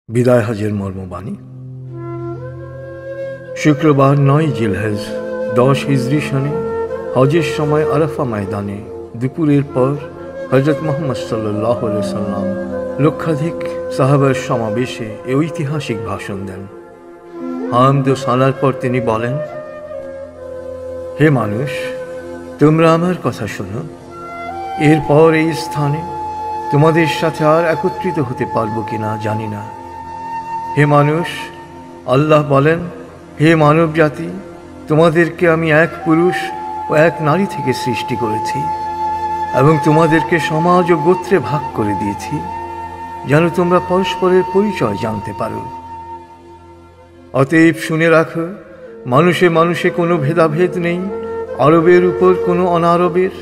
বিদায় হজের মর্মবাণী। শুক্রবার 9 জিলহজ 10 হিজরি সনে হজের সময় আরাফা ময়দানে দুপুরের পর হজরত মুহাম্মদ সাল্লাল্লাহু আলাইহি সাল্লাম লক্ষাধিক সাহাবার সমাবেশে এ ঐতিহাসিক ভাষণ দেন। হামদ ও সালার পর তিনি বলেন, হে মানুষ, তোমরা আমার কথা শোনো। এরপর এই স্থানে তোমাদের সাথে আর একত্রিত হতে পারবো কিনা জানি না। হে মানুষ, আল্লাহ বলেন, হে মানব জাতি, তোমাদেরকে আমি এক পুরুষ ও এক নারী থেকে সৃষ্টি করেছি এবং তোমাদেরকে সমাজ ও গোত্রে ভাগ করে দিয়েছি যেন তোমরা পরস্পরের পরিচয় জানতে পারো। অতএব শুনে রাখো, মানুষে মানুষে কোনো ভেদাভেদ নেই। আরবের উপর কোনো অনারবের,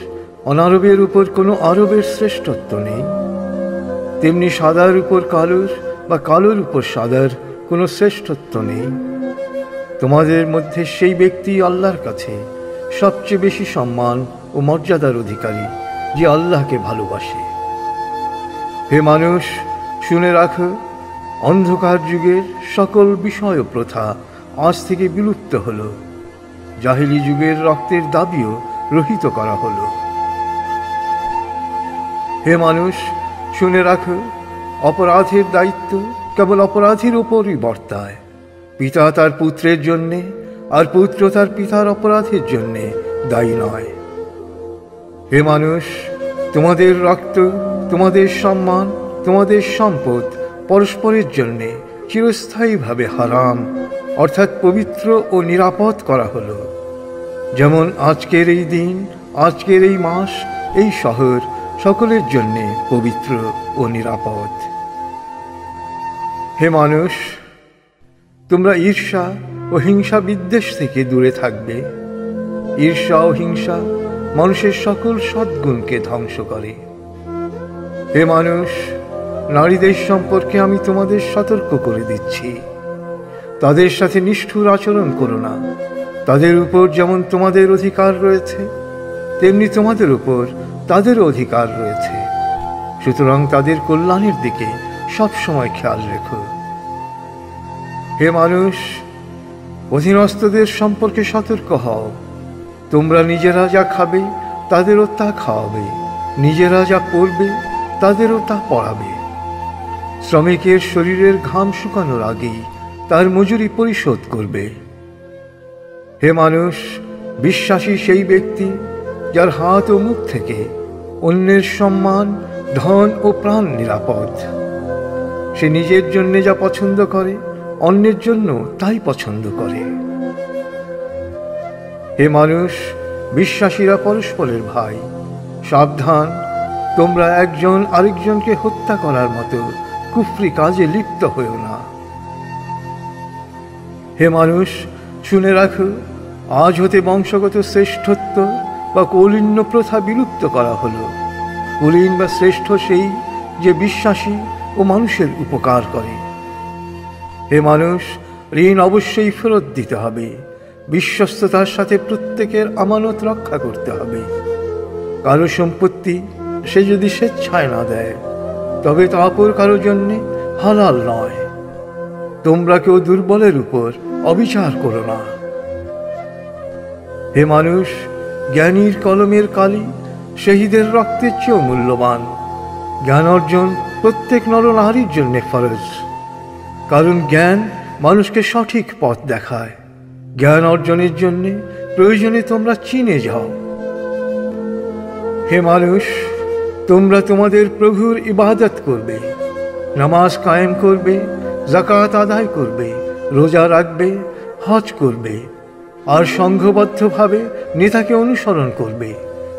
অনারবের উপর কোনো আরবের শ্রেষ্ঠত্ব নেই। তেমনি সাদার উপর কালোর বা কালোর উপর সাদার কোনো শ্রেষ্ঠত্ব নেই। তোমাদের মধ্যে সেই ব্যক্তি আল্লাহর কাছে সবচেয়ে বেশি সম্মান ও মর্যাদার অধিকারী যে আল্লাহকে ভালোবাসে। হে মানুষ, শুনে রাখো, অন্ধকার যুগের সকল বিষয় ও প্রথা আজ থেকে বিলুপ্ত হল। জাহিলি যুগের রক্তের দাবিও রহিত করা হল। হে মানুষ, শুনে রাখো, অপরাধের দায়িত্ব কেবল অপরাধীর উপরই বর্তায়। পিতা তার পুত্রের জন্যে আর পুত্র তার পিতার অপরাধের জন্যে দায়ী নয়। হে মানুষ, তোমাদের রক্ত, তোমাদের সম্মান, তোমাদের সম্পদ পরস্পরের জন্যে চিরস্থায়ীভাবে হারাম অর্থাৎ পবিত্র ও নিরাপদ করা হলো। যেমন আজকের এই দিন, আজকের এই মাস, এই শহর সকলের জন্যে পবিত্র ও নিরাপদ। হে মানুষ, তোমরা ঈর্ষা ও হিংসা বিদ্বেষ থেকে দূরে থাকবে। ঈর্ষা ও হিংসা মানুষের সকল সদ্গুণকে ধ্বংস করে। হে মানুষ, নারীদের সম্পর্কে আমি তোমাদের সতর্ক করে দিচ্ছি। তাদের সাথে নিষ্ঠুর আচরণ করো না। তাদের উপর যেমন তোমাদের অধিকার রয়েছে, তেমনি তোমাদের উপর তাদেরও অধিকার রয়েছে। সুতরাং তাদের কল্যাণের দিকে সবসময় খেয়াল রেখো। হে মানুষ, অধীনস্থদের সম্পর্কে সতর্ক হও। তোমরা নিজেরা যা খাবে তাদেরও তা খাওয়াবে, নিজেরা যা পরবে তাদেরও তা পরাবে। শ্রমিকের শরীরের ঘাম শুকানোর আগেই তার মজুরি পরিশোধ করবে। হে মানুষ, বিশ্বাসী সেই ব্যক্তি যার হাত ও মুখ থেকে অন্যের সম্মান, ধন ও প্রাণ নিরাপদ। সে নিজের জন্য যা পছন্দ করে অন্যের জন্য তাই পছন্দ করে। হে মানুষ, বিশ্বাসীরা পরস্পরের ভাই। সাবধান, তোমরা একজন আরেকজনকে হত্যা করার মতো কুফরি কাজে লিপ্ত হয়েও না। হে মানুষ, শুনে রাখো, আজ হতে বংশগত শ্রেষ্ঠত্ব বা কৌলীন্য প্রথা বিলুপ্ত করা হলো। কুলীন বা শ্রেষ্ঠ সেই যে বিশ্বাসী ও মানুষের উপকার করে। হে মানুষ, ঋণ অবশ্যই ফেরত দিতে হবে। বিশ্বস্ততার সাথে প্রত্যেকের আমানত রক্ষা করতে হবে। কারো সম্পত্তি সে যদি স্বেচ্ছায় না দেয় তবে তা অপর কারো জন্যে হালাল নয়। তোমরা কেউ দুর্বলের উপর অবিচার করো না। হে মানুষ, জ্ঞানীর কলমের কালি শহীদের রক্তের চেয়েও মূল্যবান। জ্ঞান অর্জন প্রত্যেক নরনারীর জন্যে ফরজ, কারণ জ্ঞান মানুষকে সঠিক পথ দেখায়। জ্ঞান অর্জনের জন্যে প্রয়োজনে তোমরা চীনে যাও। হে মানুষ, তোমরা তোমাদের প্রভুর ইবাদত করবে, নামাজ কায়েম করবে, যাকাত আদায় করবে, রোজা রাখবে, হজ করবে আর সংঘবদ্ধভাবে নেতাকে অনুসরণ করবে।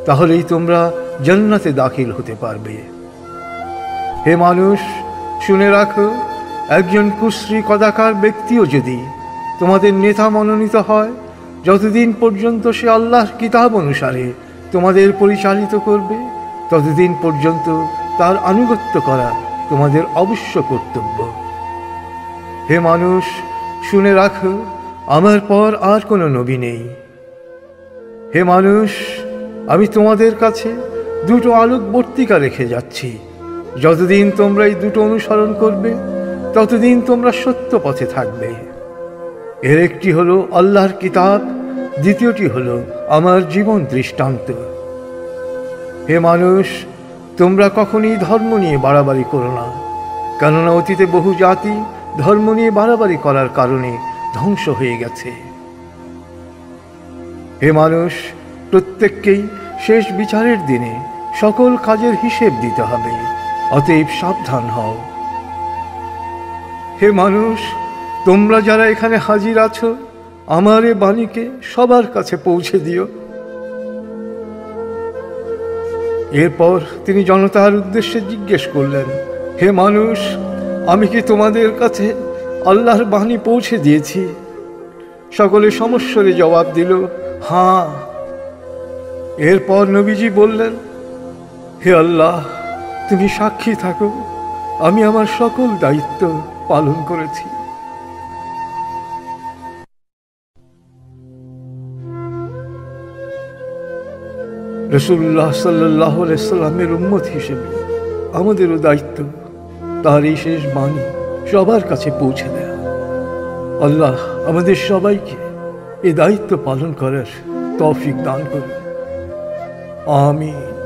তাহলেই তোমরা জান্নাতে দাখিল হতে পারবে। হে মানুষ, শুনে রাখো, একজন কুশ্রী কদাকার ব্যক্তিও যদি তোমাদের নেতা মনোনীত হয়, যতদিন পর্যন্ত সে আল্লাহর কিতাব অনুসারে তোমাদের পরিচালিত করবে, ততদিন পর্যন্ত তার আনুগত্য করা তোমাদের অবশ্য কর্তব্য। হে মানুষ, শুনে রাখো, আমার পর আর কোনো নবী নেই। হে মানুষ, আমি তোমাদের কাছে দুটো আলোকবর্তিকা রেখে যাচ্ছি। যতদিন তোমরা এই দুটো অনুসরণ করবে ততদিন তোমরা সত্য পথে থাকবে। এর একটি হলো আল্লাহর কিতাব, দ্বিতীয়টি হলো আমার জীবন দৃষ্টান্ত। হে মানুষ, তোমরা কখনই ধর্ম নিয়ে বাড়াবাড়ি করো না, কেননা অতীতে বহু জাতি ধর্ম নিয়ে বাড়াবাড়ি করার কারণে ধ্বংস হয়ে গেছে। হে মানুষ, প্রত্যেককেই শেষ বিচারের দিনে সকল কাজের হিসেব দিতে হবে, অতএব সাবধান হও। হে মানুষ, তোমরা যারা এখানে হাজির আছো, আমার এ বাণীকে সবার কাছে পৌঁছে দিও। এরপর তিনি জনতার উদ্দেশ্যে জিজ্ঞেস করলেন, হে মানুষ, আমি কি তোমাদের কাছে আল্লাহর বাণী পৌঁছে দিয়েছি? সকলে সমস্বরে জবাব দিল, হ্যাঁ। এরপর নবীজি বললেন, হে আল্লাহ, তুমি সাক্ষী থাকো, আমি আমার সকল দায়িত্ব পালন করেছি। রাসূলুল্লাহ সাল্লাল্লাহু আলাইহি সাল্লামের উম্মত হিসেবে আমাদেরও দায়িত্ব তার এই শেষ বাণী সবার কাছে পৌঁছে দেয়া। আল্লাহ আমাদের সবাইকে এই দায়িত্ব পালন করার তৌফিক দান করুন। আমিন।